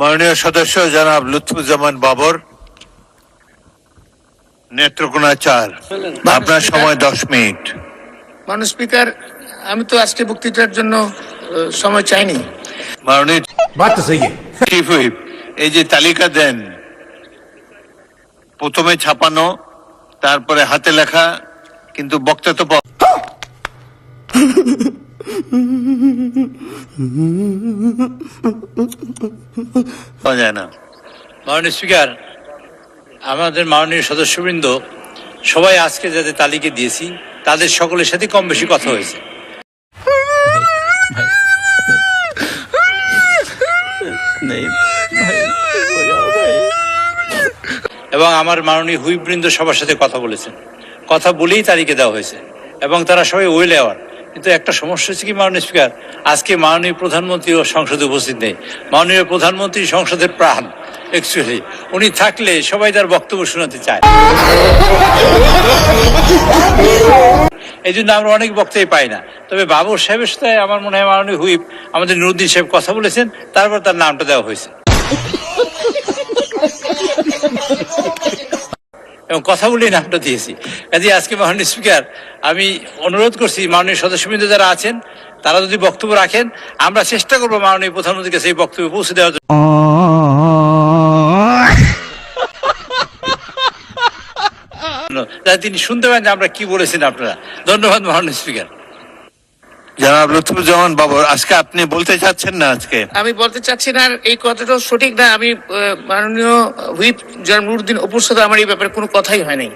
মাননীয় সদস্য জনাব লুৎফুজ্জামান বাবর, নেত্রকোনা 4। আপনার সময় 10 মিনিট। মাননীয় স্পিকার, আমি তো আজকে বক্তৃতার জন্য সময় চাইনি। মাননীয় চিফ হুইপ, এই যে তালিকা দেন, প্রথমে ছাপানো, তারপরে হাতে লেখা, কিন্তু বক্তা তো পাওয়া যায় না। মাননীয় স্পিকার, আমাদের মাননীয় সদস্যবৃন্দ সবাই আজকে যাদের তালিকা দিয়েছি তাদের সকলের সাথে কম বেশি কথা হয়েছে। এবং আমার মাননীয় হুইপবৃন্দ সবার সাথে কথা বলেছেন, কথা বলেই তালিকা দেওয়া হয়েছে এবং তারা সবাই ওয়েল অ্যাওয়ার। কিন্তু একটা সমস্যা হচ্ছে কি মাননীয় স্পিকার, আজকে মাননীয় প্রধানমন্ত্রী ও সংসদে উপস্থিত নেই। মাননীয় প্রধানমন্ত্রী সংসদের প্রাণ, অ্যাকচুয়ালি উনি থাকলে সবাই তার বক্তব্য শোনাতে চায়। এই জন্য আমরা অনেক বক্তাই পাই না। তবে বাবর সাহেবের সাথে আমার মনে হয় মাননীয় হুইপ আমাদের নুরুদ্দিন সাহেব কথা বলেছেন, তারপর তার নামটা দেওয়া হয়েছে এবং কথা বলেই নামটা দিয়েছি। কাজে আজকে মাননীয় স্পিকার, আমি অনুরোধ করছি মাননীয় সদস্যবৃন্দ যারা আছেন তারা যদি বক্তব্য রাখেন, আমরা চেষ্টা করবো মাননীয় প্রধানমন্ত্রীর কাছে এই বক্তব্য পৌঁছে দেওয়ার জন্য। তিনি শুনতে পান যে আমরা কি বলেছেন আপনারা। ধন্যবাদ মাননীয় স্পিকার। জনাব লুৎফুজ্জামান বাবর, আজকে আপনি বলতে চাচ্ছেন না? আজকে আমি বলতে চাচ্ছি না, আর এই কথাটা সঠিক না। আমি মাননীয় হুইপ জনাব নুরুদ্দিন অপুর সাথে আমার এই ব্যাপারে কোনো কথাই হয় নাই।